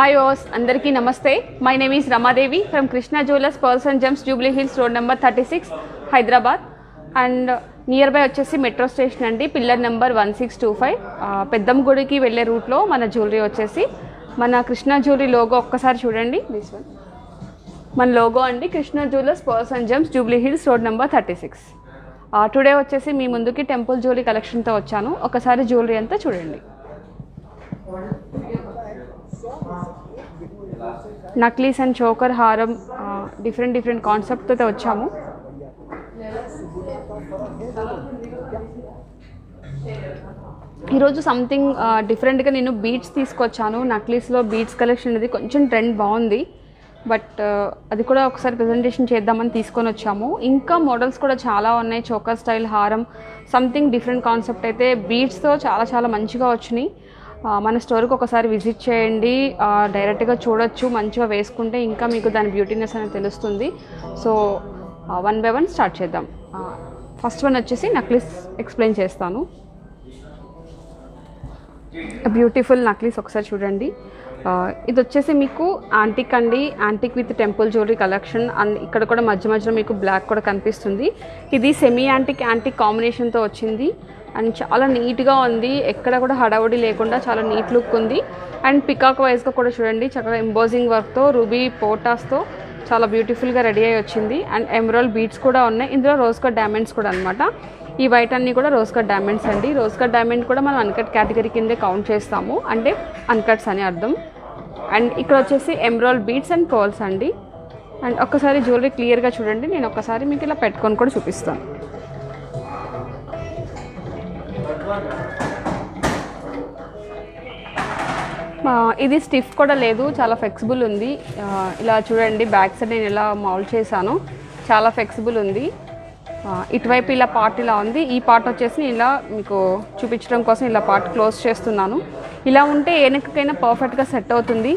Hi Os, Andarki Namaste. My name is Ramadevi from Krishna Jewellers Pearls and Gems, Jubilee Hills, road number 36, Hyderabad. And near by వచ్చేసి metro station అండి, pillar number 1625. పెద్దంగుడికి వెళ్ళే రూట్లో మన jewellery వచ్చేసి మన Krishna jewellery logo ఒక్కసారి చూడండి. This one మన లోగో అండి, Krishna jewellers pearls and gems, Jubilee Hills, road number 36. Today వచ్చేసి మీ ముందుకి టెంపుల్ జ్యువెలరీ కలెక్షన్తో వచ్చాను. ఒకసారి జ్యువెలరీ అంతా చూడండి. నక్లీస్ అండ్ చోకర్ హారం డిఫరెంట్ కాన్సెప్ట్తో వచ్చాము. ఈరోజు సంథింగ్ డిఫరెంట్గా నేను బీడ్స్ తీసుకొచ్చాను. నక్లీస్లో బీడ్స్ కలెక్షన్ అనేది కొంచెం ట్రెండ్ బాగుంది, బట్ అది కూడా ఒకసారి ప్రజెంటేషన్ చేద్దామని తీసుకొని వచ్చాము. ఇంకా మోడల్స్ కూడా చాలా ఉన్నాయి, చోకర్ స్టైల్ హారం, సంథింగ్ డిఫరెంట్ కాన్సెప్ట్ అయితే బీడ్స్తో చాలా మంచిగా వచ్చినాయి. మన స్టోర్కి ఒకసారి విజిట్ చేయండి, డైరెక్ట్గా చూడొచ్చు. మంచిగా వేసుకుంటే ఇంకా మీకు దాని బ్యూటీనెస్ అనేది తెలుస్తుంది. So one by one start చేద్దాం. ఫస్ట్ వన్ వచ్చేసి నక్లీస్ ఎక్స్ప్లెయిన్ చేస్తాను. బ్యూటిఫుల్ నక్లీస్ ఒకసారి చూడండి. ఇది వచ్చేసి మీకు యాంటిక్ అండి, antique with temple jewellery collection. And ఇక్కడ కూడా మధ్య మీకు బ్లాక్ కూడా కనిపిస్తుంది. ఇది సెమీ యాంటిక్ కాంబినేషన్తో వచ్చింది అండ్ చాలా నీట్గా ఉంది. ఎక్కడ కూడా హడావుడి లేకుండా చాలా నీట్ లుక్ ఉంది. అండ్ పికాక్ వైజ్గా కూడా చూడండి, చక్కగా ఎంబోజింగ్ వర్క్తో రూబీ పోటాస్తో చాలా బ్యూటిఫుల్గా రెడీ అయ్యి వచ్చింది. అండ్ ఎమరాల్డ్ బీడ్స్ కూడా ఉన్నాయి. ఇందులో రోజ్ కట్ డైమండ్స్ కూడా అనమాట. ఈ వైట్ అన్నీ కూడా రోజ్ కట్ డైమండ్స్ అండి. రోజ్ కట్ డైమండ్ కూడా మనం అన్కట్ కేటగిరీ కిందే కౌంట్ చేస్తాము, అంటే అన్కట్స్ అని అర్థం. అండ్ ఇక్కడ వచ్చేసి ఎమరాల్డ్ బీడ్స్ అండ్ పర్ల్స్ అండి. అండ్ ఒక్కసారి జ్యువెలరీ క్లియర్గా చూడండి. నేను ఒక్కసారి మీకు ఇలా పెట్టుకొని కూడా చూపిస్తాను. ఇది స్టిఫ్ కూడా లేదు, చాలా ఫ్లెక్సిబుల్ ఉంది. ఇలా చూడండి, బ్యాక్ సైడ్ నేను ఇలా మౌల్డ్ చేశాను, చాలా ఫ్లెక్సిబుల్ ఉంది. ఇటువైపు ఇలా పార్ట్ ఇలా ఉంది. ఈ పార్ట్ వచ్చేసి నేను ఇలా మీకు చూపించడం కోసం ఇలా పార్ట్ క్లోజ్ చేస్తున్నాను. ఇలా ఉంటే ఏ నెక్కకైనా పర్ఫెక్ట్గా సెట్ అవుతుంది.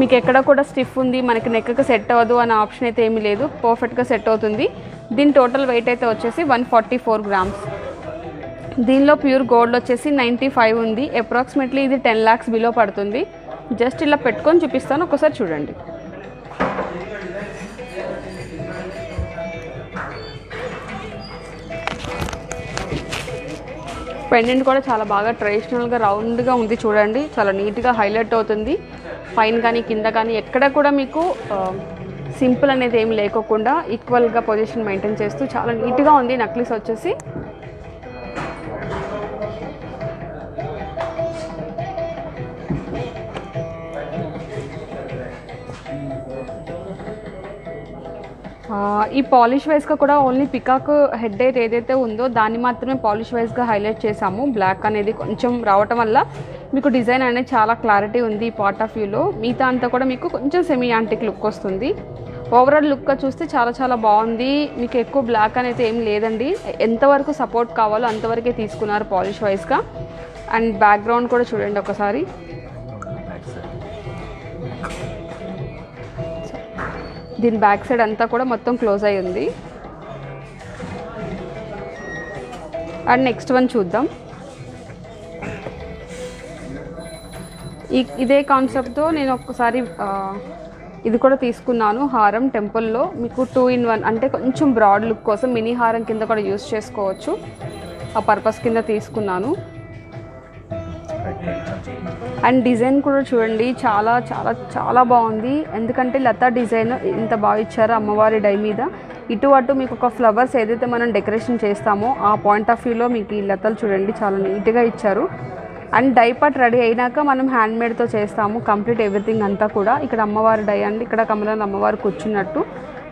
మీకు ఎక్కడ కూడా స్టిఫ్ ఉంది, మనకి నెక్కకి సెట్ అవ్వదు అనే ఆప్షన్ అయితే ఏమీ లేదు, పర్ఫెక్ట్గా సెట్ అవుతుంది. దీని టోటల్ వెయిట్ అయితే వచ్చేసి 144 grams. దీనిలో ప్యూర్ గోల్డ్ వచ్చేసి 95 ఉంది. అప్రాక్సిమేట్లీ ఇది 10 lakhs బిలో పడుతుంది. జస్ట్ ఇలా పెట్టుకొని చూపిస్తాను, ఒకసారి చూడండి. పెండెంట్ కూడా చాలా బాగా ట్రెడిషనల్గా రౌండ్గా ఉంది చూడండి, చాలా నీట్గా హైలైట్ అవుతుంది. పైన కానీ కింద కానీ ఎక్కడ కూడా మీకు సింపుల్ అనేది ఏమి లేకోకుండా ఈక్వల్గా పొజిషన్ మెయింటైన్ చేస్తూ చాలా నీట్గా ఉంది నక్లీస్ వచ్చేసి. ఈ పాలిష్ వైజ్గా కూడా ఓన్లీ పికాక్ హెడ్ అయితే ఏదైతే ఉందో దాన్ని మాత్రమే పాలిష్ వైజ్గా హైలైట్ చేసాము. బ్లాక్ అనేది కొంచెం రావటం వల్ల మీకు డిజైన్ అనేది చాలా క్లారిటీ ఉంది ఈ పార్ట్ ఆఫ్ వ్యూలో. మిగతా అంతా కూడా మీకు కొంచెం సెమీ యాంటిక్ లుక్ వస్తుంది. ఓవరాల్ లుక్గా చూస్తే చాలా బాగుంది. మీకు ఎక్కువ బ్లాక్ అనేది ఏం లేదండి, ఎంతవరకు సపోర్ట్ కావాలో అంతవరకే తీసుకున్నారు పాలిష్ వైజ్గా. అండ్ బ్యాక్గ్రౌండ్ కూడా చూడండి ఒకసారి. దీని బ్యాక్ సైడ్ అంతా కూడా మొత్తం క్లోజ్ అయి ఉంది. అండ్ నెక్స్ట్ వన్ చూద్దాం. ఇదే కాన్సెప్ట్తో నేను ఒక్కసారి ఇది కూడా తీసుకున్నాను, హారం టెంపుల్లో. మీకు 2 in 1 అంటే కొంచెం బ్రాడ్ లుక్ కోసం మినీ హారం కింద కూడా యూస్ చేసుకోవచ్చు, ఆ పర్పస్ కింద తీసుకున్నాను. అండ్ డిజైన్ కూడా చూడండి, చాలా బాగుంది. ఎందుకంటే లతా డిజైన్ ఇంత బాగా ఇచ్చారు అమ్మవారి డై మీద. ఇటు అటు మీకు ఒక ఫ్లవర్స్ ఏదైతే మనం డెకరేషన్ చేస్తామో ఆ పాయింట్ ఆఫ్ వ్యూలో మీకు ఈ లతలు చూడండి చాలా నీట్గా ఇచ్చారు. అండ్ డై పార్ట్ రెడీ అయినాక మనం హ్యాండ్మేడ్తో చేస్తాము కంప్లీట్ ఎవ్రీథింగ్ అంతా కూడా. ఇక్కడ అమ్మవారి డై అండి, ఇక్కడ కమలంలో అమ్మవారు కూర్చున్నట్టు.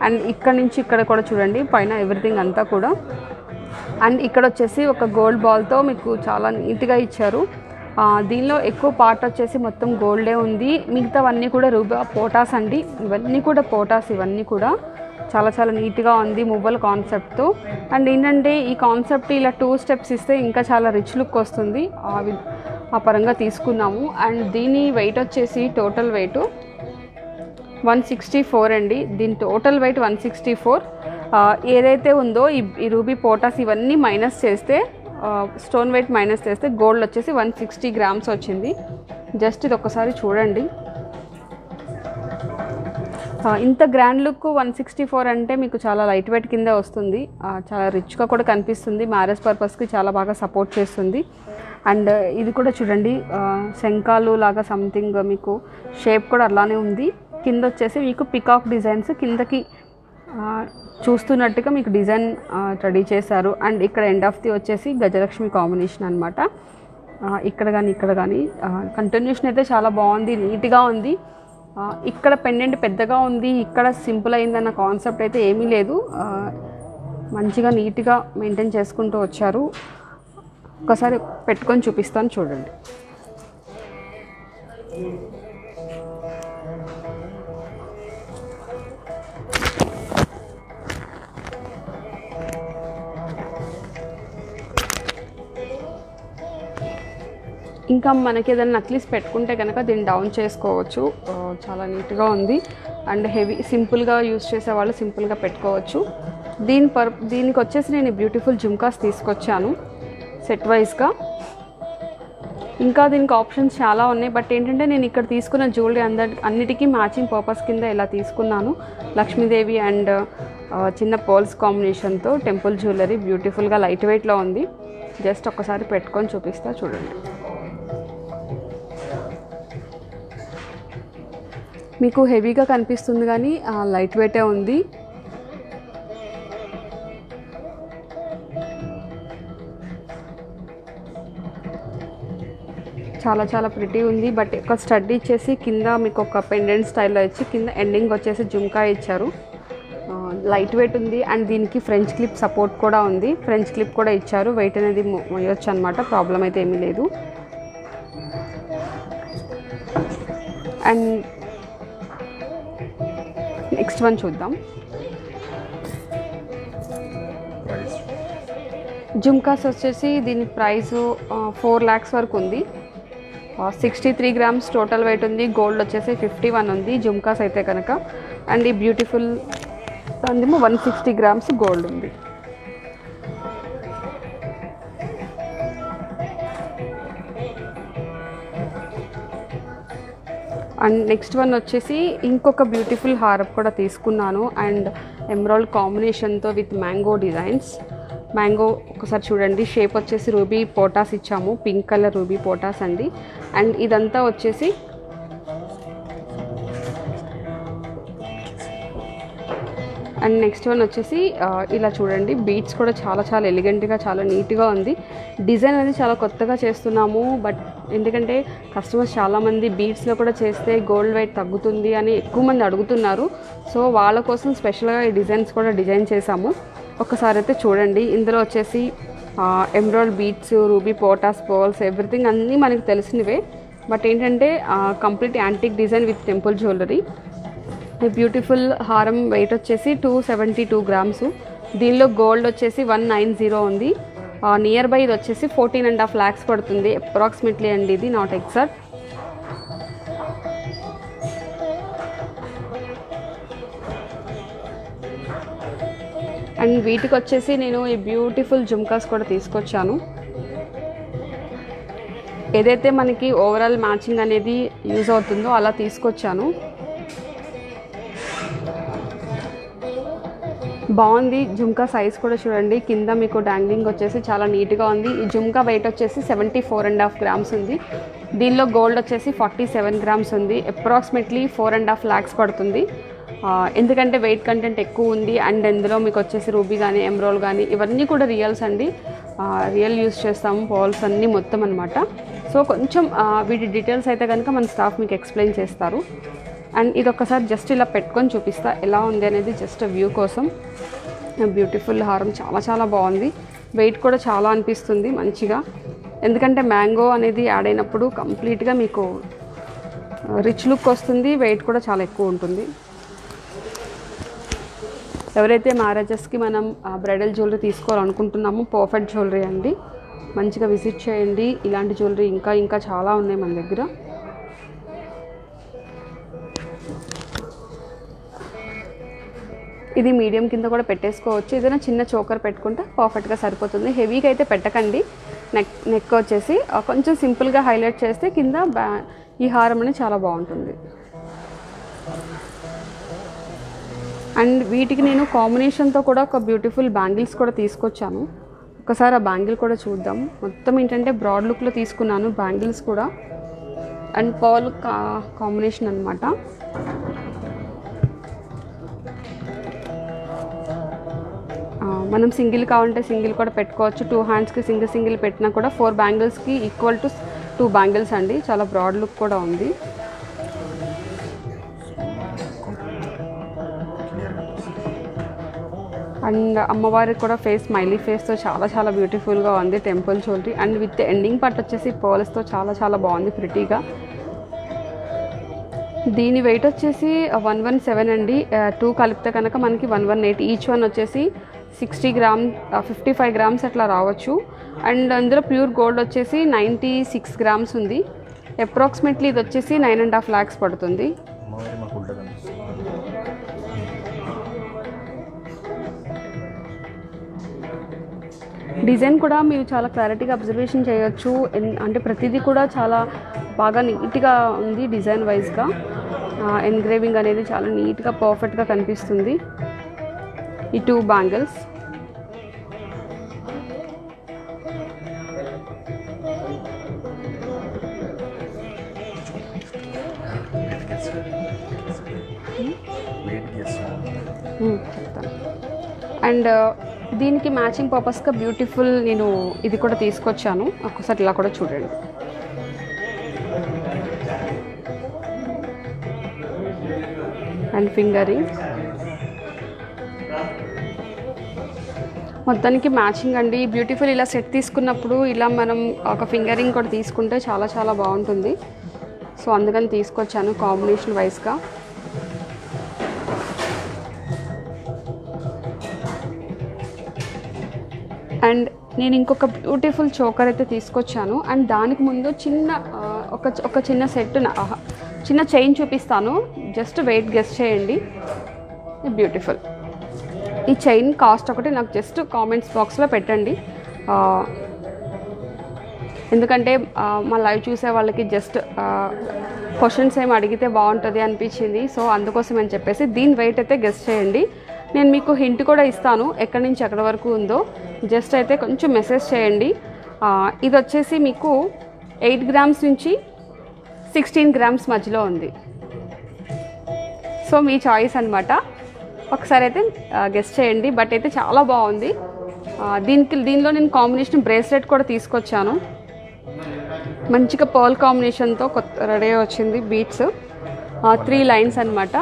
అండ్ ఇక్కడ నుంచి ఇక్కడ కూడా చూడండి పైన ఎవ్రీథింగ్ అంతా కూడా. అండ్ ఇక్కడ వచ్చేసి ఒక గోల్డ్ బాల్తో మీకు చాలా నీట్గా ఇచ్చారు. దీనిలో ఎక్కువ పార్ట్ వచ్చేసి మొత్తం గోల్డే ఉంది, మిగతావన్నీ కూడా రూబా పోటాస్ అండి. ఇవన్నీ కూడా పోటాస్, ఇవన్నీ కూడా చాలా నీట్గా ఉంది మువ్వల కాన్సెప్ట్తో. అండ్ ఏంటంటే ఈ కాన్సెప్ట్ ఇలా 2 steps ఇస్తే ఇంకా చాలా రిచ్ లుక్ వస్తుంది, ఆ పరంగా తీసుకున్నాము. అండ్ దీని వెయిట్ వచ్చేసి టోటల్ వెయిట్ 164 అండి. దీని టోటల్ వెయిట్ 164. ఏదైతే ఉందో ఈ రూబీ పోటాస్ ఇవన్నీ మైనస్ చేస్తే, స్టోన్ వెయిట్ మైనస్ చేస్తే గోల్డ్ వచ్చేసి 160 grams వచ్చింది. జస్ట్ ఇది ఒక్కసారి చూడండి. ఇంత గ్రాండ్ లుక్ 164 అంటే మీకు చాలా లైట్ వెయిట్ కింద వస్తుంది. చాలా రిచ్గా కూడా కనిపిస్తుంది. మ్యారేజ్ పర్పస్కి చాలా బాగా సపోర్ట్ చేస్తుంది. అండ్ ఇది కూడా చూడండి, శంఖాలు లాగా సంథింగ్ మీకు షేప్ కూడా అలానే ఉంది. కింద వచ్చేసి మీకు పికాక్ డిజైన్స్ కిందకి చూస్తున్నట్టుగా మీకు డిజైన్ రెడీ చేశారు. అండ్ ఇక్కడ ఎండ్ ఆఫ్ ది వచ్చేసి గజలక్ష్మి కాంబినేషన్ అనమాట. ఇక్కడ కానీ కంటిన్యూషన్ అయితే చాలా బాగుంది, నీట్గా ఉంది. ఇక్కడ పెండెంట్ పెద్దగా ఉంది, ఇక్కడ సింపుల్ అయిందన్న కాన్సెప్ట్ అయితే ఏమీ లేదు. మంచిగా నీట్గా మెయింటైన్ చేసుకుంటూ వచ్చారు. ఒకసారి పెట్టుకొని చూపిస్తాను చూడండి. ఇంకా మనకి ఏదైనా నక్లీస్ పెట్టుకుంటే కనుక దీన్ని డౌన్ చేసుకోవచ్చు. చాలా నీట్గా ఉంది. అండ్ హెవీ సింపుల్గా యూస్ చేసే వాళ్ళు సింపుల్గా పెట్టుకోవచ్చు. దీనికి వచ్చేసి నేను బ్యూటిఫుల్ జుమ్కాస్ తీసుకొచ్చాను సెట్ వైజ్గా. ఇంకా దీనికి ఆప్షన్స్ చాలా ఉన్నాయి. బట్ ఏంటంటే నేను ఇక్కడ తీసుకున్న జ్యువెలరీ అన్నిటికీ మ్యాచింగ్ పర్పస్ కింద ఇలా తీసుకున్నాను. లక్ష్మీదేవి అండ్ చిన్న పర్ల్స్ కాంబినేషన్తో టెంపుల్ జ్యువెలరీ బ్యూటిఫుల్గా లైట్ వెయిట్లో ఉంది. జస్ట్ ఒక్కసారి పెట్టుకొని చూపిస్తా చూడండి. మీకు హెవీగా కనిపిస్తుంది కానీ లైట్ వెయిటే ఉంది. చాలా చాలా ప్రిటీ ఉంది. బట్ ఒక స్టడ్ ఇచ్చేసి కింద మీకు ఒక పెండెంట్ స్టైల్లో ఇచ్చి కింద ఎండింగ్ వచ్చేసి జుమ్కా ఇచ్చారు. లైట్ వెయిట్ ఉంది. అండ్ దీనికి ఫ్రెంచ్ క్లిప్ సపోర్ట్ కూడా ఉంది. ఫ్రెంచ్ క్లిప్ కూడా ఇచ్చారు. వెయిట్ అనేది మోయొచ్చు అనమాట, ప్రాబ్లం అయితే ఏమీ లేదు. అండ్ నెక్స్ట్ వన్ చూద్దాం. జుమ్కాస్ వచ్చేసి దీని ప్రైస్ 4 lakhs వరకు ఉంది. 63 grams టోటల్ వెయిట్ ఉంది. గోల్డ్ వచ్చేసి 51 ఉంది జుమ్కాస్ అయితే కనుక. అండ్ ఈ బ్యూటిఫుల్ దానిదేమో 160 grams గోల్డ్ ఉంది. అండ్ నెక్స్ట్ వన్ వచ్చేసి ఇంకొక బ్యూటిఫుల్ హారం కూడా తీసుకున్నాను. అండ్ ఎమరాల్డ్ కాంబినేషన్తో విత్ మ్యాంగో డిజైన్స్. మ్యాంగో ఒకసారి చూడండి, షేప్ వచ్చేసి రూబీ పోటాస్ ఇచ్చాము, పింక్ కలర్ రూబీ పోటాస్ అండి. అండ్ ఇదంతా వచ్చేసి అండ్ నెక్స్ట్ వన్ వచ్చేసి ఇలా చూడండి, బీట్స్ కూడా చాలా చాలా ఎలిగెంట్గా చాలా నీట్గా ఉంది. డిజైన్ అనేది చాలా కొత్తగా చేస్తున్నాము. బట్ ఎందుకంటే కస్టమర్స్ చాలామంది బీట్స్లో కూడా చేస్తే గోల్డ్ వెయిట్ తగ్గుతుంది అని ఎక్కువ మంది అడుగుతున్నారు. సో వాళ్ళ కోసం స్పెషల్గా ఈ డిజైన్స్ కూడా డిజైన్ చేశాము. ఒకసారి అయితే చూడండి. ఇందులో వచ్చేసి ఎమరాల్డ్ బీట్స్, రూబీ పోటాస్, పర్ల్స్ ఎవ్రీథింగ్ అన్నీ మనకి తెలిసినవే. బట్ ఏంటంటే complete antique design with temple jewellery. Beautiful హారం వెయిట్ వచ్చేసి 272 grams. దీనిలో గోల్డ్ వచ్చేసి 190 ఉంది. నియర్ బై ఇది వచ్చేసి 14.5 lakhs పడుతుంది అప్రాక్సిమేట్లీ అండి, ఇది నాట్ ఎగ్జాక్ట్. అండ్ వీటికి వచ్చేసి నేను ఈ బ్యూటిఫుల్ జుమ్కాస్ కూడా తీసుకొచ్చాను. ఏదైతే మనకి ఓవరాల్ మ్యాచింగ్ అనేది యూజ్ అవుతుందో అలా తీసుకొచ్చాను. బాగుంది. జుమ్కా సైజ్ కూడా చూడండి, కింద మీకు డాంగ్లింగ్ వచ్చేసి చాలా నీట్గా ఉంది. ఈ జుమ్కా వెయిట్ వచ్చేసి 74.5 grams ఉంది. దీనిలో గోల్డ్ వచ్చేసి 47 grams ఉంది. అప్రాక్సిమేట్లీ 4.5 lakhs పడుతుంది. ఎందుకంటే వెయిట్ కంటెంట్ ఎక్కువ ఉంది. అండ్ ఇందులో మీకు వచ్చేసి రూబీ కానీ ఎమరాల్డ్ కానీ ఇవన్నీ కూడా రియల్స్ అండి, రియల్ యూస్ చేస్తాము, పర్ల్స్ అన్నీ మొత్తం అనమాట. సో కొంచెం వీటి డీటెయిల్స్ అయితే కనుక మన స్టాఫ్ మీకు ఎక్స్ప్లెయిన్ చేస్తారు. అండ్ ఇది ఒక్కసారి జస్ట్ ఇలా పెట్టుకొని చూపిస్తా ఎలా ఉంది అనేది, జస్ట్ వ్యూ కోసం. బ్యూటిఫుల్ హారం చాలా చాలా బాగుంది. వెయిట్ కూడా చాలా అనిపిస్తుంది మంచిగా, ఎందుకంటే మ్యాంగో అనేది యాడ్ అయినప్పుడు కంప్లీట్గా మీకు రిచ్ లుక్ వస్తుంది. వెయిట్ కూడా చాలా ఎక్కువ ఉంటుంది. ఎవరైతే మ్యారేజెస్కి మనం బ్రైడల్ జ్యువెలరీ తీసుకోవాలనుకుంటున్నామో పర్ఫెక్ట్ జ్యువెలరీ అండి, మంచిగా విజిట్ చేయండి. ఇలాంటి జ్యువెలరీ ఇంకా ఇంకా చాలా ఉన్నాయి మన దగ్గర. ఇది మీడియం కింద కూడా పెట్టేసుకోవచ్చు. ఏదైనా చిన్న చోకర్ పెట్టుకుంటే పర్ఫెక్ట్గా సరిపోతుంది. హెవీగా అయితే పెట్టకండి. నెక్ వచ్చేసి కొంచెం సింపుల్గా హైలైట్ చేస్తే కింద ఈ హారం అనేది చాలా బాగుంటుంది. అండ్ వీటికి నేను కాంబినేషన్తో కూడా ఒక బ్యూటిఫుల్ బ్యాంగిల్స్ కూడా తీసుకొచ్చాను. ఒకసారి ఆ బ్యాంగిల్ కూడా చూద్దాం. మొత్తం ఏంటంటే బ్రాడ్ లుక్లో తీసుకున్నాను బ్యాంగిల్స్ కూడా, అండ్ పర్ల్ కాంబినేషన్ అనమాట. మనం సింగిల్ కావాలంటే సింగిల్ కూడా పెట్టుకోవచ్చు. 2 హ్యాండ్స్కి సింగిల్ పెట్టినా కూడా 4 బ్యాంగిల్స్కి ఈక్వల్ టు 2 బ్యాంగిల్స్ అండి. చాలా బ్రాడ్ లుక్ కూడా ఉంది. అండ్ అమ్మవారికి కూడా ఫేస్ స్మైలీ ఫేస్తో చాలా బ్యూటిఫుల్గా ఉంది. Temple jewellery and with ending part వచ్చేసి పర్ల్స్తో చాలా బాగుంది ప్రిటీగా. దీని వెయిట్ వచ్చేసి 117 అండి. 2 కలిపితే కనుక మనకి 118. ఈచ్ వన్ వచ్చేసి 60 గ్రామ్ 55 గ్రామ్స్ అట్లా రావచ్చు. అండ్ అందులో ప్యూర్ గోల్డ్ వచ్చేసి 96 గ్రామ్స్ ఉంది. అప్రాక్సిమేట్లీ ఇది వచ్చేసి 9.5 lakhs పడుతుంది. డిజైన్ కూడా మీరు చాలా క్లారిటీగా అబ్జర్వేషన్ చేయొచ్చు. అంటే ప్రతిదీ కూడా చాలా బాగా నీట్గా ఉంది డిజైన్ వైజ్గా. ఎన్గ్రేవింగ్ అనేది చాలా నీట్గా పర్ఫెక్ట్గా కనిపిస్తుంది. ఈ 2 బ్యాంగిల్స్ చెప్తాను. అండ్ దీనికి మ్యాచింగ్ పర్పస్గా బ్యూటిఫుల్ నేను ఇది కూడా తీసుకొచ్చాను. ఒక్కసారి ఇలా కూడా చూడండి. అండ్ ఫింగరింగ్ మొత్తానికి మ్యాచింగ్ అండి. బ్యూటిఫుల్ ఇలా సెట్ తీసుకున్నప్పుడు ఇలా మనం ఒక ఫింగరింగ్ కూడా తీసుకుంటే చాలా బాగుంటుంది. సో అందుకని తీసుకొచ్చాను కాంబినేషన్ వైజ్గా. అండ్ నేను ఇంకొక బ్యూటిఫుల్ చోకర్ అయితే తీసుకొచ్చాను. అండ్ దానికి ముందు ఒక చిన్న సెట్ చిన్న చైన్ చూపిస్తాను. జస్ట్ వెయిట్ గెస్ చేయండి. బ్యూటిఫుల్ ఈ చైన్ కాస్ట్ ఒకటి నాకు జస్ట్ కామెంట్స్ బాక్స్లో పెట్టండి. ఎందుకంటే మా లైవ్ చూసే వాళ్ళకి జస్ట్ క్వశ్చన్స్ ఏమి అడిగితే బాగుంటుంది అనిపించింది. సో అందుకోసం అని చెప్పేసి దీని వెయిట్ అయితే గెస్ చేయండి. నేను మీకు హింట్ కూడా ఇస్తాను ఎక్కడి నుంచి ఎక్కడి వరకు ఉందో. జస్ట్ అయితే కొంచెం మెసేజ్ చేయండి. ఇది వచ్చేసి మీకు 8 గ్రామ్స్ నుంచి 16 గ్రామ్స్ మధ్యలో ఉంది. సో మీ చాయిస్ అనమాట. ఒకసారి అయితే గెస్ చేయండి. బట్ అయితే చాలా బాగుంది. దీనిలో నేను కాంబినేషన్ బ్రేస్లెట్ కూడా తీసుకొచ్చాను. మంచిగా పర్ల్ కాంబినేషన్తో కొత్త రెడీ వచ్చింది. బీట్స్ 3 లైన్స్ అనమాట.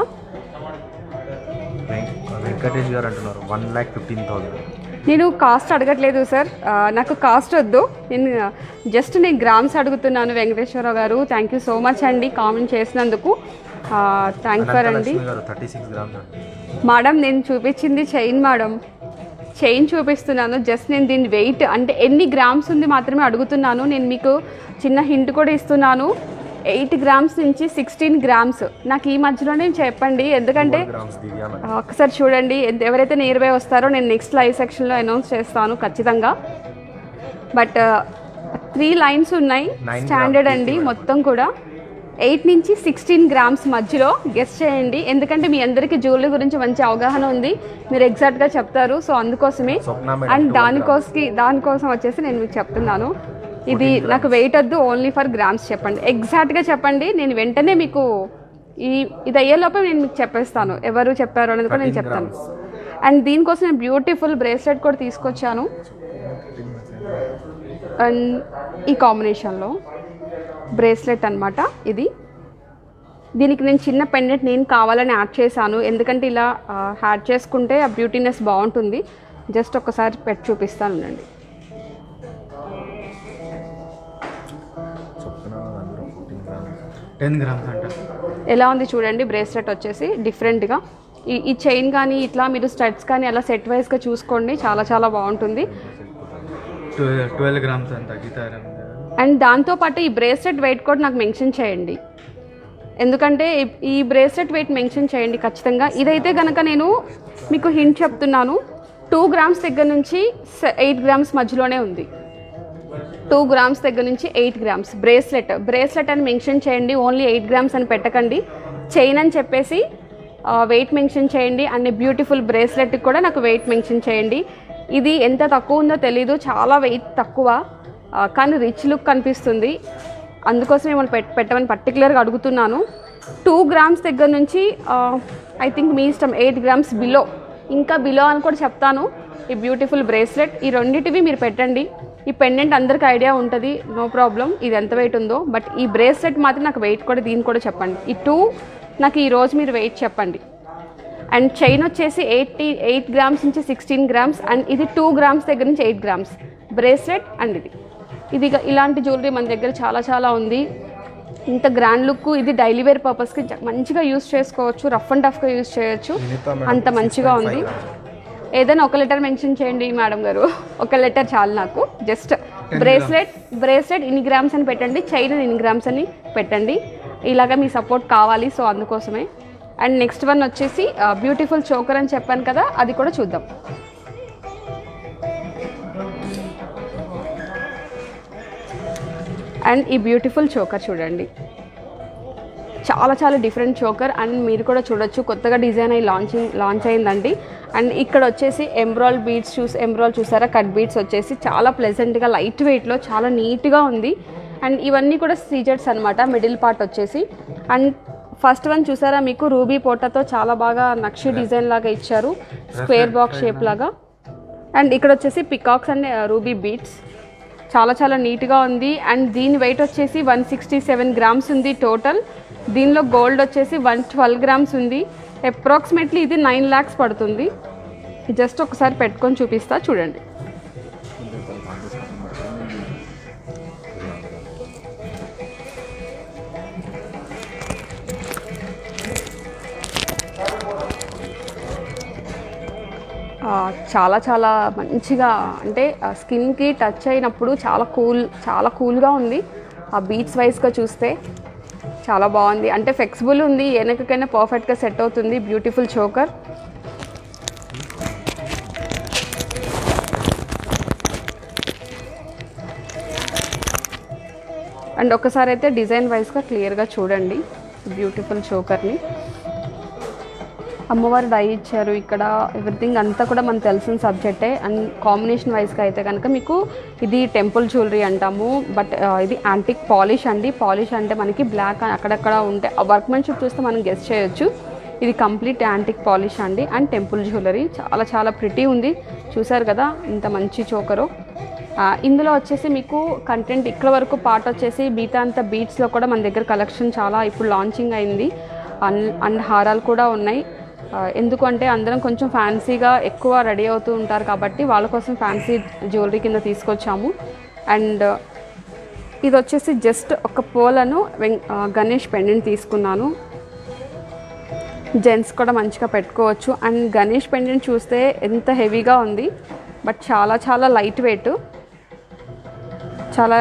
వెంకటేష్ గారు అంటున్నారు 1,15,000. నేను కాస్ట్ అడగట్లేదు సార్, నాకు కాస్ట్ వద్దు. నేను గ్రామ్స్ అడుగుతున్నాను. వెంకటేశ్వరరావు గారు థ్యాంక్ యూ సో మచ్ అండి కామెంట్ చేసినందుకు. థ్యాంక్ ఫర్ అండి. 36 గ్రామ్స్ మేడం నేను చూపించింది చైన్ చూపిస్తున్నాను. జస్ట్ నేను దీని వెయిట్ అంటే ఎన్ని గ్రామ్స్ ఉంది మాత్రమే అడుగుతున్నాను. నేను మీకు చిన్న హింట్ కూడా ఇస్తున్నాను. 8 గ్రామ్స్ నుంచి 16 గ్రామ్స్ నాకు ఈ మధ్యలోనే చెప్పండి. ఎందుకంటే ఒకసారి చూడండి ఎవరైతే నియర్ బై వస్తారో నేను నెక్స్ట్ లైవ్ సెక్షన్లో అనౌన్స్ చేస్తాను ఖచ్చితంగా. బట్ 3 లైన్స్ ఉన్నాయి. స్టాండర్డ్ అండి మొత్తం కూడా. 8 నుంచి 16 గ్రామ్స్ మధ్యలో గెస్ చేయండి. ఎందుకంటే మీ అందరికీ జ్యువెలరీ గురించి మంచి అవగాహన ఉంది, మీరు ఎగ్జాక్ట్గా చెప్తారు. సో అందుకోసమే అండ్ దానికోసం వచ్చేసి నేను మీకు చెప్తున్నాను. ఇది నాకు వెయిట్ వద్దు, ఓన్లీ ఫర్ గ్రామ్స్ చెప్పండి. ఎగ్జాక్ట్గా చెప్పండి. నేను వెంటనే మీకు ఇది అయ్యేలోపే నేను మీకు చెప్పేస్తాను ఎవరు చెప్పారు అనేది కూడా నేను చెప్తాను. అండ్ దీనికోసం నేను బ్యూటిఫుల్ బ్రేస్లెట్ కూడా తీసుకొచ్చాను. అండ్ ఈ కాంబినేషన్లో బ్రేస్లెట్ అనమాట ఇది. దీనికి నేను చిన్న పెండెంట్ నేను కావాలని యాడ్ చేశాను. ఎందుకంటే ఇలా యాడ్ చేసుకుంటే ఆ బ్యూటీనెస్ బాగుంటుంది. జస్ట్ ఒకసారి పెట్టి చూపిస్తాను అండి. ఎలా ఉంది చూడండి. బ్రేస్లెట్ వచ్చేసి డిఫరెంట్గా ఈ చైన్ కానీ ఇట్లా మీరు స్టడ్స్ కానీ అలా సెట్ వైజ్గా చూసుకోండి. చాలా బాగుంటుంది. 12 గ్రామ్స్ అంత. అండ్ దాంతోపాటు ఈ బ్రేస్లెట్ వెయిట్ కూడా నాకు మెన్షన్ చేయండి. ఎందుకంటే ఈ బ్రేస్లెట్ వెయిట్ మెన్షన్ చేయండి ఖచ్చితంగా. ఇదైతే కనుక నేను మీకు హింట్ చెప్తున్నాను, 2 గ్రామ్స్ దగ్గర నుంచి 8 గ్రామ్స్ మధ్యలోనే ఉంది. 2 గ్రామ్స్ దగ్గర నుంచి 8 గ్రామ్స్. బ్రేస్లెట్ అని మెన్షన్ చేయండి, ఓన్లీ 8 గ్రామ్స్ అని పెట్టకండి. చైన్ అని చెప్పేసి వెయిట్ మెన్షన్ చేయండి. అండ్ బ్యూటిఫుల్ బ్రేస్లెట్కి కూడా నాకు వెయిట్ మెన్షన్ చేయండి. ఇది ఎంత తక్కువ ఉందో తెలీదు, చాలా వెయిట్ తక్కువ, కానీ రిచ్ లుక్ కనిపిస్తుంది. అందుకోసం మిమ్మల్ని పెట్టమని పర్టికులర్గా అడుగుతున్నాను. 2 గ్రామ్స్ దగ్గర నుంచి ఐ థింక్ మీ ఇష్టం, 8 గ్రామ్స్ బిలో, ఇంకా బిలో అని కూడా చెప్తాను. ఈ బ్యూటిఫుల్ బ్రేస్లెట్, ఈ రెండింటివి మీరు పెట్టండి. ఈ పెండెంట్ అందరికి ఐడియా ఉంటుంది, నో ప్రాబ్లం ఇది ఎంత వెయిట్ ఉందో. బట్ ఈ బ్రేస్లెట్ మాత్రం నాకు వెయిట్ కూడా దీన్ని కూడా చెప్పండి. ఈ 2 నాకు ఈరోజు మీరు వెయిట్ చెప్పండి. అండ్ చైన్ వచ్చేసి 8 గ్రామ్స్ నుంచి 16 గ్రామ్స్. అండ్ ఇది 2 గ్రామ్స్ దగ్గర నుంచి 8 గ్రామ్స్ బ్రేస్లెట్. అండ్ ఇది ఇలాంటి జ్యువెలరీ మన దగ్గర చాలా ఉంది. ఇంత గ్రాండ్ లుక్, ఇది డైలీ వేర్ పర్పస్కి మంచిగా యూస్ చేసుకోవచ్చు, రఫ్ అండ్ టఫ్గా యూస్ చేయొచ్చు, అంత మంచిగా ఉంది. ఏదైనా ఒక లెటర్ మెన్షన్ చేయండి మేడం గారు, ఒక లెటర్ చాలు నాకు. జస్ట్ బ్రేస్లెట్ ఇన్ని గ్రామ్స్ అని పెట్టండి, చైన్ ఇన్ని గ్రామ్స్ అని పెట్టండి. ఇలాగా మీ సపోర్ట్ కావాలి, సో అందుకోసమే. అండ్ నెక్స్ట్ వన్ వచ్చేసి బ్యూటిఫుల్ చోకర్ అని చెప్పాను కదా, అది కూడా చూద్దాం. అండ్ ఈ బ్యూటిఫుల్ చోకర్ చూడండి, చాలా డిఫరెంట్ చోకర్. అండ్ మీరు కూడా చూడొచ్చు, కొత్తగా డిజైన్ అయ్యి లాంచ్ అయిందండి. అండ్ ఇక్కడ వచ్చేసి ఎంబ్రాయిడ్ చూసారా, కట్ బీడ్స్ వచ్చేసి చాలా ప్లెజెంట్గా లైట్ వెయిట్లో చాలా నీట్గా ఉంది. అండ్ ఇవన్నీ కూడా సీజెట్స్ అనమాట, మిడిల్ పార్ట్ వచ్చేసి. అండ్ ఫస్ట్ వన్ చూసారా, మీకు రూబీ పోటాతో చాలా బాగా నక్షి డిజైన్ లాగా ఇచ్చారు, స్క్వేర్ బాక్స్ షేప్ లాగా. అండ్ ఇక్కడ వచ్చేసి పికాక్స్ అండ్ రూబీ బీడ్స్, చాలా నీట్గా ఉంది. అండ్ దీని వెయిట్ వచ్చేసి 167 గ్రామ్స్ ఉంది టోటల్. దీనిలో గోల్డ్ వచ్చేసి 112 గ్రామ్స్ ఉంది. అప్రాక్సిమేట్లీ ఇది 9 lakhs పడుతుంది. జస్ట్ ఒకసారి పెట్టుకొని చూపిస్తా చూడండి. చాలా మంచిగా, అంటే స్కిన్కి టచ్ అయినప్పుడు చాలా కూల్గా ఉంది. ఆ బీట్స్ వైజ్గా చూస్తే చాలా బాగుంది, అంటే ఫ్లెక్సిబుల్ ఉంది, వెనకకైనా పర్ఫెక్ట్గా సెట్ అవుతుంది. Beautiful choker. అండ్ ఒకసారి అయితే డిజైన్ వైజ్గా క్లియర్గా చూడండి బ్యూటిఫుల్ చోకర్ని. అమ్మవారు డై ఇచ్చారు ఇక్కడ, ఎవ్రీథింగ్ అంతా కూడా మనకు తెలిసిన సబ్జెక్టే. అండ్ కాంబినేషన్ వైజ్గా అయితే కనుక మీకు ఇది టెంపుల్ జ్యువెలరీ అంటాము, బట్ ఇది యాంటిక్ పాలిష్ అండి. పాలిష్ అంటే మనకి బ్లాక్ అక్కడక్కడ ఉంటే ఆ వర్క్మెన్షిప్ చూస్తే మనం గెస్ చేయొచ్చు. ఇది కంప్లీట్ యాంటిక్ పాలిష్ అండి. అండ్ టెంపుల్ జ్యువెలరీ చాలా ప్రిటీ ఉంది, చూసారు కదా ఇంత మంచి చోకరు. ఇందులో వచ్చేసి మీకు కంటెంట్ ఇక్కడ వరకు పార్ట్ వచ్చేసి అంతా బీట్స్లో కూడా మన దగ్గర కలెక్షన్ చాలా ఇప్పుడు లాంచింగ్ అయింది. అండ్ హారాలు కూడా ఉన్నాయి. ఎందుకంటే అందరం కొంచెం ఫ్యాన్సీగా ఎక్కువ రెడీ అవుతూ ఉంటారు కాబట్టి వాళ్ళ కోసం ఫ్యాన్సీ జ్యువెలరీ కింద తీసుకొచ్చాము. అండ్ ఇది వచ్చేసి జస్ట్ ఒక పోలను గణేష్ పెండెంట్ తీసుకున్నాను. జెంట్స్ కూడా మంచిగా పెట్టుకోవచ్చు. అండ్ గణేష్ పెండెంట్ చూస్తే ఎంత హెవీగా ఉంది, బట్ చాలా లైట్ వెయిట్, చాలా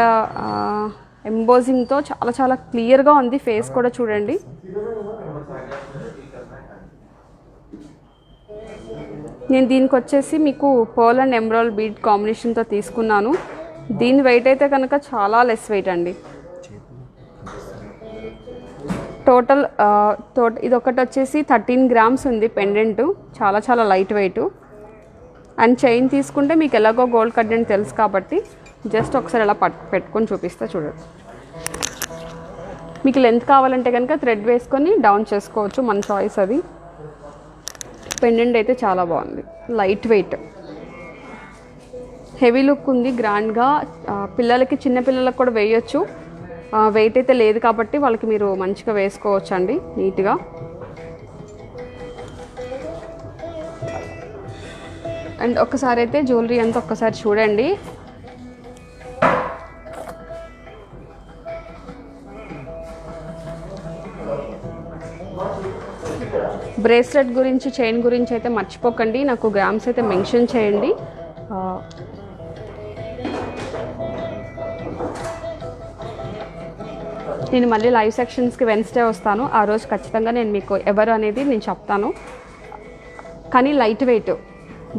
ఎంబోజింగ్తో చాలా క్లియర్గా ఉంది. ఫేస్ కూడా చూడండి. నేను దీనికి వచ్చేసి మీకు పర్ల్ అండ్ ఎమరాల్డ్ బీడ్ కాంబినేషన్తో తీసుకున్నాను. దీని వెయిట్ అయితే కనుక చాలా లెస్ వెయిట్ అండి. టోటల్ ఇది ఒకటి వచ్చేసి 13 గ్రామ్స్ ఉంది పెండెంట్, చాలా లైట్ వెయిట్. అండ్ చైన్ తీసుకుంటే మీకు ఎలాగో గోల్డ్ కంటెంట్ తెలుసు కాబట్టి జస్ట్ ఒకసారి ఇలా పెట్టుకొని చూపిస్తా చూడండి. మీకు లెంత్ కావాలంటే కనుక థ్రెడ్ వేసుకొని డౌన్ చేసుకోవచ్చు, మన చాయిస్ అది. పెండెంట్ అయితే చాలా బాగుంది, లైట్ వెయిట్, హెవీ లుక్ ఉంది, గ్రాండ్గా. పిల్లలకి చిన్నపిల్లలకు కూడా వేయచ్చు, వెయిట్ అయితే లేదు కాబట్టి వాళ్ళకి మీరు మంచిగా వేసుకోవచ్చు అండి నీట్గా. అండ్ ఒక్కసారి అయితే జ్యువెలరీ అంతా ఒక్కసారి చూడండి. బ్రేస్లెట్ గురించి, చైన్ గురించి అయితే మర్చిపోకండి, నాకు గ్రామ్స్ అయితే మెన్షన్ చేయండి. నేను మళ్ళీ లైవ్ సెక్షన్స్కి వెన్స్డే వస్తాను, ఆ రోజు ఖచ్చితంగా నేను మీకు ఎవరు అనేది నేను చెప్తాను. కానీ లైట్ వెయిట్,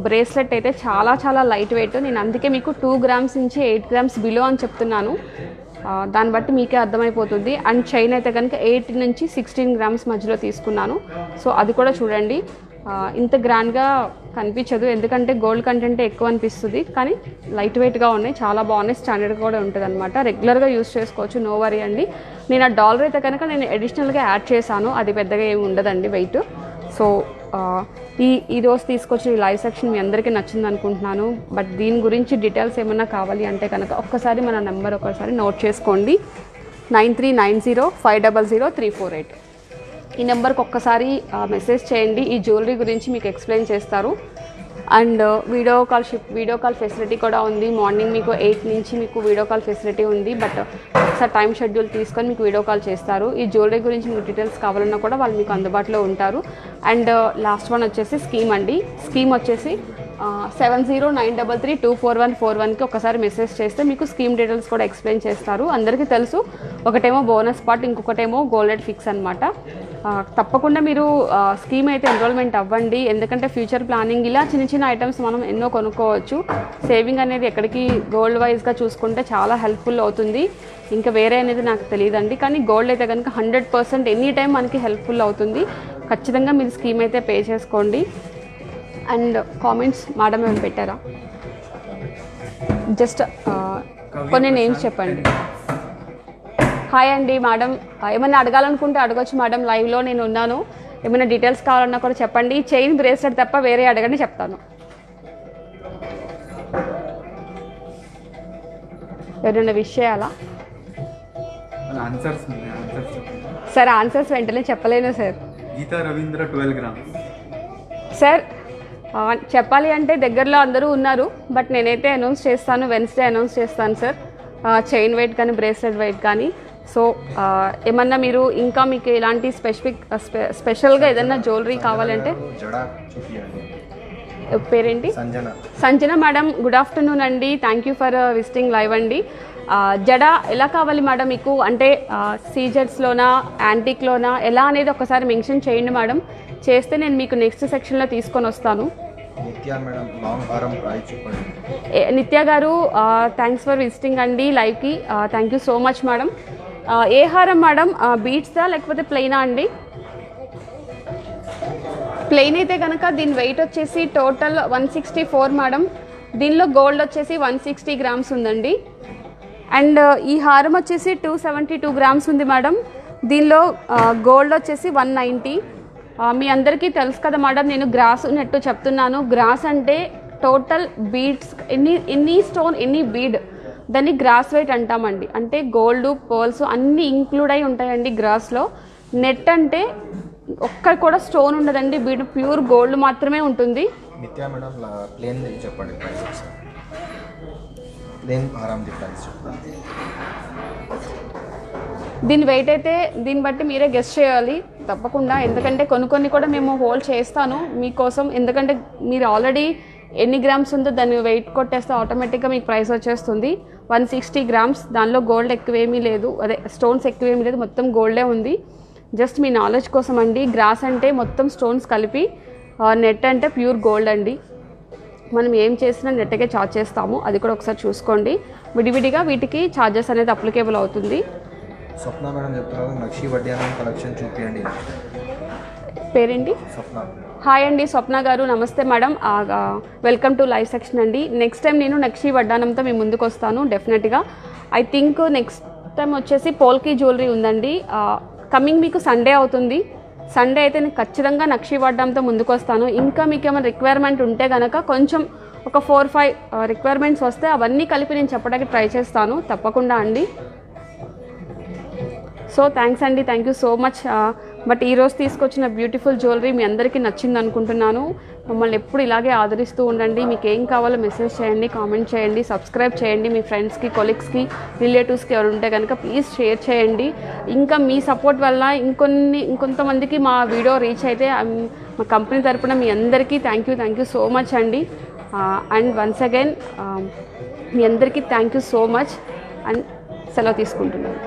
బ్రేస్లెట్ అయితే చాలా చాలా లైట్ వెయిట్. నేను అందుకే మీకు 2 గ్రామ్స్ నుంచి 8 గ్రామ్స్ బిలో అని చెప్తున్నాను. దాన్ని బట్టి మీకే అర్థమైపోతుంది. అండ్ చైన్ అయితే కనుక 8 నుంచి 16 గ్రామ్స్ మధ్యలో తీసుకున్నాను. సో అది కూడా చూడండి, ఇంత గ్రాండ్గా కనిపించదు ఎందుకంటే గోల్డ్ కంటెంట్ ఎక్కువ అనిపిస్తుంది, కానీ లైట్ వెయిట్గా ఉన్నాయి, చాలా బాగున్నాయి, స్టాండర్డ్గా కూడా ఉంటుంది అనమాట. రెగ్యులర్గా యూస్ చేసుకోవచ్చు, నో వరీ అండి. నేను ఆ డాలర్ అయితే కనుక నేను అడిషనల్గా యాడ్ చేశాను, అది పెద్దగా ఏమి ఉండదండి వెయిట్. సో ఈ రోజు తీసుకొచ్చిన ఈ లైవ్ సెక్షన్ మీ అందరికీ నచ్చింది అనుకుంటున్నాను. బట్ దీని గురించి డీటెయిల్స్ ఏమన్నా కావాలి అంటే కనుక ఒక్కసారి మన నెంబర్ ఒకసారి నోట్ చేసుకోండి, 9390500348. ఈ నెంబర్కి ఒక్కసారి మెసేజ్ చేయండి, ఈ జ్యువెలరీ గురించి మీకు ఎక్స్ప్లెయిన్ చేస్తారు. అండ్ వీడియో కాల్ ఫెసిలిటీ కూడా ఉంది. మార్నింగ్ మీకు 8 నుంచి మీకు వీడియో కాల్ ఫెసిలిటీ ఉంది. బట్ ఒకసారి టైం షెడ్యూల్ తీసుకొని మీకు వీడియో కాల్ చేస్తారు. ఈ జ్యువెలరీ గురించి మీకు డీటెయిల్స్ కావాలన్నా కూడా వాళ్ళు మీకు అందుబాటులో ఉంటారు. అండ్ లాస్ట్ వన్ వచ్చేసి స్కీమ్ అండి. స్కీమ్ వచ్చేసి 7093324141కి ఒకసారి మెసేజ్ చేస్తే మీకు స్కీమ్ డీటెయిల్స్ కూడా ఎక్స్ప్లెయిన్ చేస్తారు. అందరికీ తెలుసు, ఒకటేమో బోనస్ పార్ట్, ఇంకొకటేమో గోల్డెడ్ ఫిక్స్ అనమాట. తప్పకుండా మీరు స్కీమ్ అయితే ఎన్రోల్మెంట్ అవ్వండి, ఎందుకంటే ఫ్యూచర్ ప్లానింగ్ ఇలా చిన్న చిన్న ఐటమ్స్ మనం ఎన్నో కొనుక్కోవచ్చు. సేవింగ్ అనేది ఎక్కడికి గోల్డ్ వైజ్గా చూసుకుంటే చాలా హెల్ప్ఫుల్ అవుతుంది. ఇంకా వేరే అనేది నాకు తెలియదండి, కానీ గోల్డ్ అయితే కనుక 100% ఎనీ టైం మనకి హెల్ప్ఫుల్ అవుతుంది. ఖచ్చితంగా మీరు స్కీమ్ అయితే పే చేసుకోండి. అండ్ కామెంట్స్ మేడం ఏమైనా పెట్టారా? జస్ట్ కొన్ని నేమ్స్ చెప్పండి. హాయ్ అండి మేడం, ఏమైనా అడగాలనుకుంటే అడగొచ్చు మేడం, లైవ్లో నేను ఉన్నాను. ఏమైనా డీటెయిల్స్ కావాలన్నా కూడా చెప్పండి. చైన్ బ్రేస్లెట్ తప్ప వేరే అడగండి, చెప్తాను. ఎవరైనా విష్ చేయాలా? సార్ ఆన్సర్స్ వెంటనే చెప్పలేను sir. Geeta Ravindra 12 grams. Sir చెప్పాలి అంటే దగ్గరలో అందరూ ఉన్నారు, బట్ నేనైతే అనౌన్స్ చేస్తాను, వెన్స్డే అనౌన్స్ చేస్తాను సార్, చైన్ వెయిట్ కానీ బ్రేస్లెట్ వెయిట్ కానీ. సో ఏమన్నా మీరు ఇంకా మీకు ఇలాంటి స్పెషల్గా ఏదన్నా జ్యువెలరీ కావాలంటే. పేరేంటి? సంజన మేడం, గుడ్ ఆఫ్టర్నూన్ అండి, thank you for visiting live అండి. జడ ఎలా కావాలి మేడం మీకు, అంటే సీజెట్స్లోనా యాంటిక్లోనా ఎలా అనేది ఒకసారి మెన్షన్ చేయండి మేడం, చేస్తే నేను మీకు నెక్స్ట్ సెక్షన్లో తీసుకొని వస్తాను. నిత్య గారు థ్యాంక్స్ ఫర్ విజిటింగ్ అండి లైవ్కి, thank you so much madam. ఏ హారం మేడం, బీట్స్దా లేకపోతే ప్లెయినా అండి? ప్లెయిన్ అయితే కనుక దీని వెయిట్ వచ్చేసి టోటల్ 164 మేడం. దీనిలో గోల్డ్ వచ్చేసి 160 గ్రామ్స్ ఉందండి. అండ్ ఈ హారం వచ్చేసి 272 గ్రామ్స్ ఉంది మేడం. దీనిలో గోల్డ్ వచ్చేసి 190. మీ అందరికీ తెలుసు కదా మేడం, నేను గ్రాస్ నెట్టు చెప్తున్నాను. గ్రాస్ అంటే టోటల్ బీడ్స్, ఎన్ని స్టోన్ ఎన్ని బీడ్, దాన్ని గ్రాస్ వెయిట్ అంటామండి. అంటే గోల్డ్ పర్ల్స్ అన్నీ ఇంక్లూడ్ అయి ఉంటాయండి గ్రాస్లో. నెట్ అంటే ఒక్కటి కూడా స్టోన్ ఉండదండి, బీడ్ ప్యూర్ గోల్డ్ మాత్రమే ఉంటుంది. నిత్య మేడం ప్లేన్ చెప్పండి ప్రైస్, ప్లేన్ హారంది ప్రైస్ చెప్పండి. దీని వెయిట్ అయితే దీన్ని బట్టి మీరే గెస్ చేయాలి తప్పకుండా, ఎందుకంటే కొన్ని కూడా మేము హోల్డ్ చేస్తాను మీకోసం, ఎందుకంటే మీరు ఆల్రెడీ ఎన్ని గ్రామ్స్ ఉందో దాన్ని వెయిట్ కొట్టేస్తే ఆటోమేటిక్గా మీకు ప్రైస్ వచ్చేస్తుంది. 160 గ్రామ్స్, దానిలో గోల్డ్ ఎక్కువేమీ లేదు, అదే స్టోన్స్ ఎక్కువేమీ లేదు, మొత్తం గోల్డే ఉంది. జస్ట్ మీ నాలెడ్జ్ కోసం అండి. గ్రాస్ అంటే మొత్తం స్టోన్స్ కలిపి, నెట్ అంటే ప్యూర్ గోల్డ్ అండి. మనం ఏం చేసినా నెట్కే ఛార్జ్ చేస్తాము, అది కూడా ఒకసారి చూసుకోండి. విడివిడిగా వీటికి ఛార్జెస్ అనేది అప్లికేబుల్ అవుతుంది. స్వప్న మేడం చెప్తున్నారు నక్షి వడ్డానం కలెక్షన్ చూపించండి. పేరేంటి? స్వప్న. హాయ్ అండి స్వప్న గారు, నమస్తే madam, welcome to live section అండి. నెక్స్ట్ టైం నేను నక్షి వడ్డానంతో మీ ముందుకు వస్తాను డెఫినెట్గా. ఐ థింక్ నెక్స్ట్ టైం వచ్చేసి పోల్కి జ్యువెలరీ ఉందండి. కమింగ్ మీకు సండే అవుతుంది. సండే అయితే నేను ఖచ్చితంగా నక్షి వడ్డానంతో ముందుకు వస్తాను. ఇంకా మీకు ఏమైనా రిక్వైర్మెంట్ ఉంటే కనుక కొంచెం ఒక 4-5 రిక్వైర్మెంట్స్ వస్తే అవన్నీ కలిపి నేను చెప్పడానికి ట్రై చేస్తాను తప్పకుండా అండి. సో థ్యాంక్స్ అండి, thank you so much. But ఈరోజు తీసుకొచ్చిన బ్యూటిఫుల్ జ్యువెలరీ మీ అందరికీ నచ్చింది అనుకుంటున్నాను. మమ్మల్ని ఎప్పుడు ఇలాగే ఆదరిస్తూ ఉండండి. మీకు ఏం కావాలో మెసేజ్ చేయండి, కామెంట్ చేయండి, సబ్స్క్రైబ్ చేయండి. మీ ఫ్రెండ్స్కి, కొలీగ్స్కి, రిలేటివ్స్కి ఎవరు ఉంటే కనుక ప్లీజ్ షేర్ చేయండి. ఇంకా మీ సపోర్ట్ వల్ల ఇంకొంతమందికి మా వీడియో రీచ్ అయితే మా కంపెనీ తరపున మీ అందరికీ థ్యాంక్ యూ సో మచ్ అండి. అండ్ వన్స్ అగైన్ మీ అందరికీ thank you so much and సెలవు తీసుకుంటున్నాను.